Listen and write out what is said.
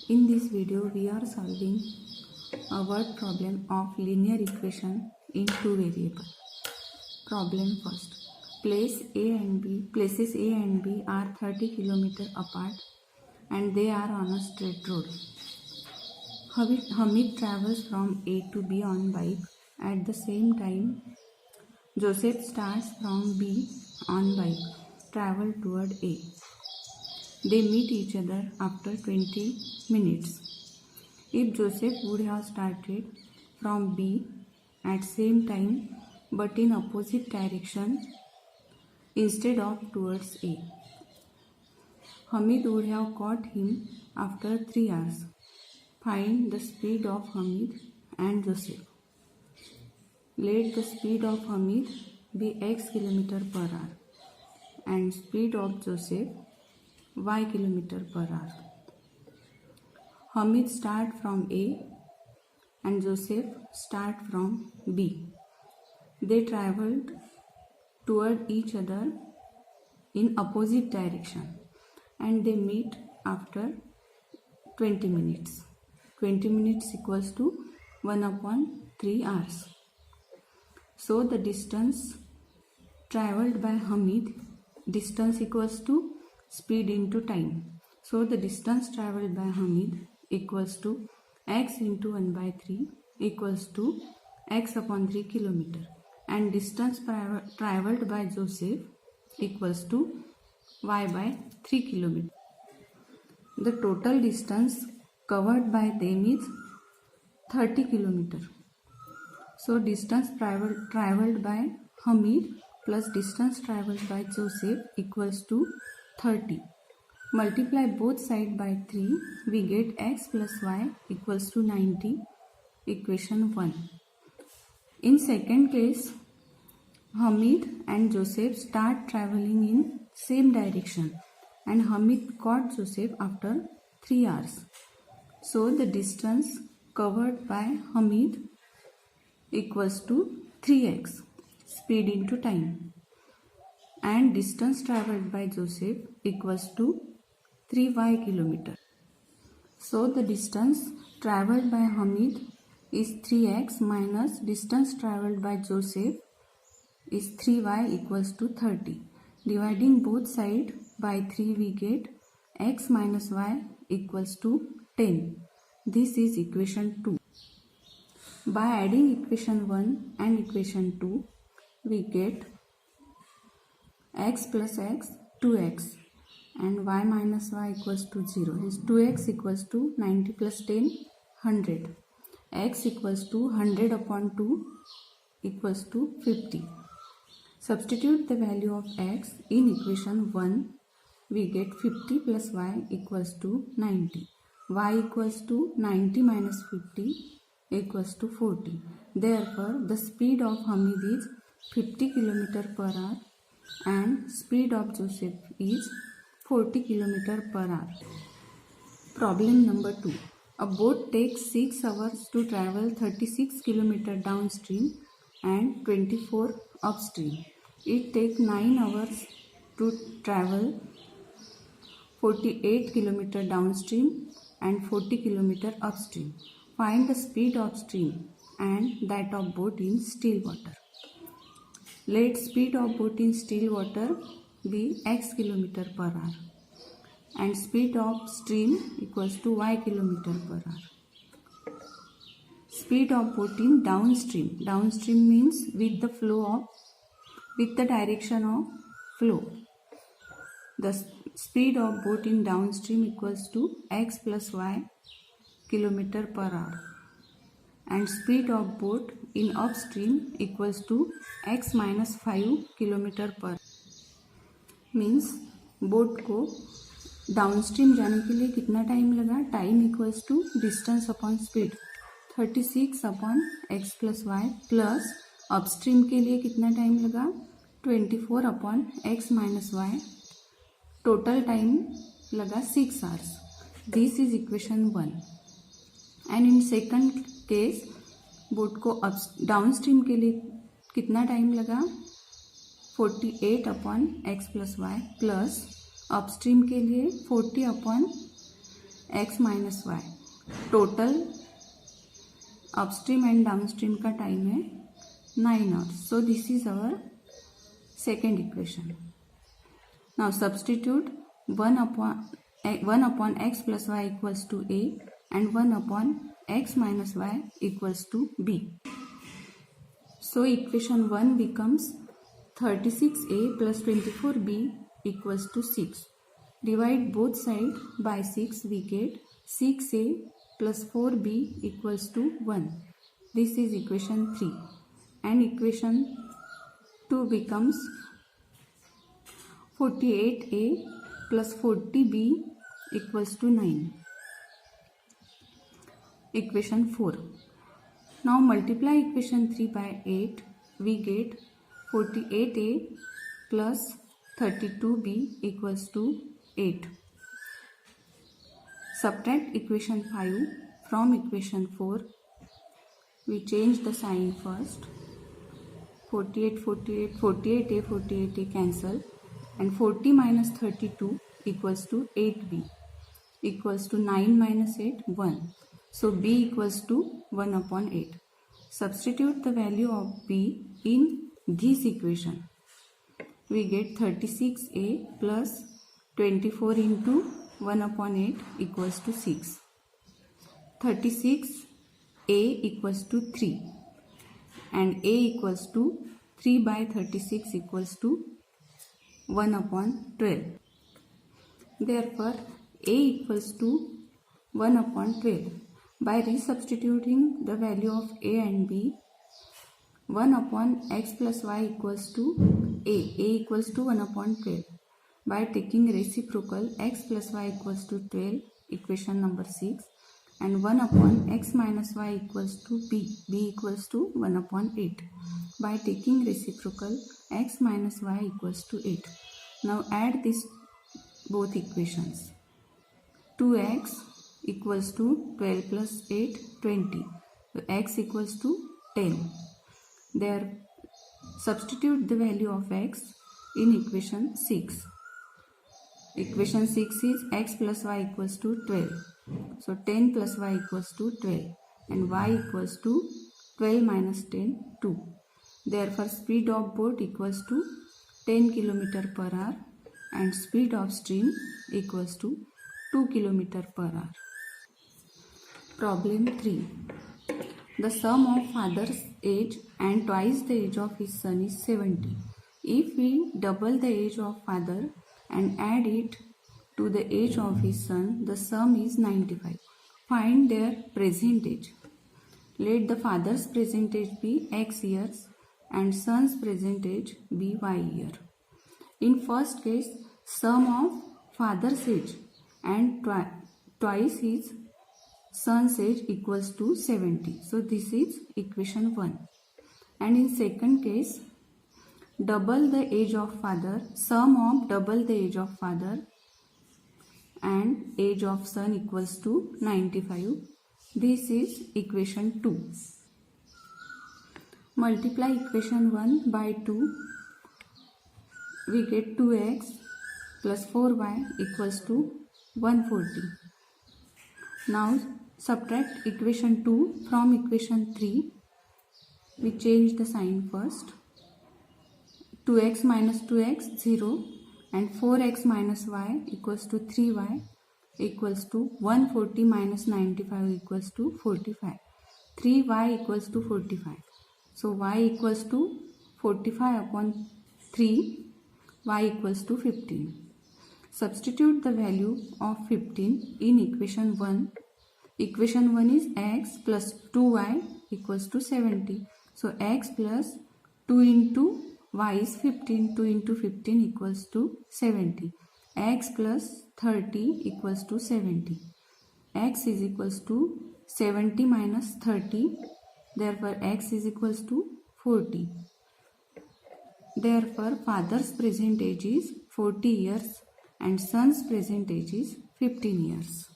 In this video, we are solving a word problem of linear equation in two variables. Problem first. Places A and B are 30 km apart and they are on a straight road. Hamid travels from A to B on bike. At the same time, Joseph starts from B on bike, travel toward A. They meet each other after 20 minutes. If Joseph would have started from B at same time but in opposite direction instead of towards A, Hamid would have caught him after 3 hours. Find the speed of Hamid and Joseph. Let the speed of Hamid be x km per hour and speed of Joseph y km per hour. Hamid start from A and Joseph start from B. They traveled toward each other in opposite direction and they meet after 20 minutes. 20 minutes equals to 1/3 hours. So the distance traveled by Hamid, distance equals to speed into time. So the distance traveled by Hamid equals to x into 1/3 equals to x upon 3 km, and distance traveled by Joseph equals to y by 3 km. The total distance covered by them is 30 km. So distance traveled by Hamid plus distance traveled by Joseph equals to 30. Multiply both sides by 3, we get x plus y equals to 90, equation 1. In second case, Hamid and Joseph start traveling in same direction and Hamid caught Joseph after 3 hours. So the distance covered by Hamid equals to 3x, speed into time, and distance traveled by Joseph equals to 3y km. So the distance traveled by Hamid is 3x minus distance traveled by Joseph is 3y equals to 30. Dividing both sides by 3, we get x minus y equals to 10. This is equation 2. By adding equation 1 and equation 2, we get x plus x 2x and y minus y equals to 0. Is 2x equals to 90 plus 10 100. X equals to 100 upon 2 equals to 50. Substitute the value of x in equation 1. We get 50 plus y equals to 90. Y equals to 90 minus 50 equals to 40. Therefore, the speed of Hamid is 50 km per hour and speed of Joseph is 40 km per hour. Problem number 2. A boat takes 6 hours to travel 36 km downstream and 24 upstream. It takes 9 hours to travel 48 km downstream and 40 km upstream. Find the speed of stream and that of boat in still water. Let speed of boat in still water be x km per hour and speed of stream equals to y km per hour. Speed of boat in downstream. Downstream means with the direction of flow. The speed of boat in downstream equals to x plus y km per hour and speed of boat in upstream equals to x minus 5 km per hour. Means boat को downstream जाने के लिए कितना time लगा? Time equals to distance upon speed 36 upon x plus y, plus upstream के लिए कितना time लगा? 24 upon x minus y. Total time लगा 6 hours. This is equation 1. And in second case boat को डाउनस्ट्रीम के लिए कितना टाइम लगा? 48 upon x plus y, plus upstream के लिए 40 upon x minus y. Total upstream and downstream का time है 9 hours. So this is our second equation. Now substitute 1 upon x plus y equals to a and 1 upon x minus y equals to b. So equation 1 becomes 36a plus 24b equals to 6. Divide both sides by 6, we get 6a plus 4b equals to 1. This is equation 3. And equation 2 becomes 48a plus 40b equals to 9. Equation 4. Now multiply equation 3 by 8. We get 48a plus 32b equals to 8. Subtract equation 5 from equation 4. We change the sign first. 48a cancel, and 40 minus 32 equals to 8b equals to 9 minus 8, 1. So b equals to 1 upon 8. Substitute the value of b in this equation. We get 36a plus 24 into 1 upon 8 equals to 6. 36a equals to 3 and a equals to 3 by 36 equals to 1 upon 12. Therefore a equals to 1 upon 12. By resubstituting the value of a and b, 1 upon x plus y equals to a equals to 1 upon 12. By taking reciprocal, x plus y equals to 12, equation number 6, and 1 upon x minus y equals to b equals to 1 upon 8. By taking reciprocal, x minus y equals to 8. Now add these both equations. 2x equals to 12 plus 8, 20. So x equals to 10. There, substitute the value of x in equation 6. Equation 6 is x plus y equals to 12. So 10 plus y equals to 12 and y equals to 12 minus 10, 2. Therefore speed of boat equals to 10 km per hour and speed of stream equals to 2 km per hour. Problem 3. The sum of father's age and twice the age of his son is 70. If we double the age of father and add it to the age of his son, the sum is 95. Find their present age. Let the father's present age be x years and son's present age be y year. In first case, sum of father's age and twice his son's age equals to 70. So this is equation 1. And in second case, double the age of father, sum of double the age of father and age of son equals to 95. This is equation 2. Multiply equation 1 by 2. We get 2x plus 4y equals to 140. Now subtract equation 2 from equation 3. We change the sign first. 2x minus 2x 0 and 4x minus y equals to 3y equals to 140 minus 95 equals to 45. 3y equals to 45. So y equals to 45 upon 3, y equals to 15. Substitute the value of 15 in equation 1. Equation 1 is x plus 2y equals to 70. So x plus 2 into y is 15. 2 into 15 equals to 70. X plus 30 equals to 70. X is equals to 70 minus 30. Therefore x is equals to 40. Therefore father's present age is 40 years and son's present age is 15 years.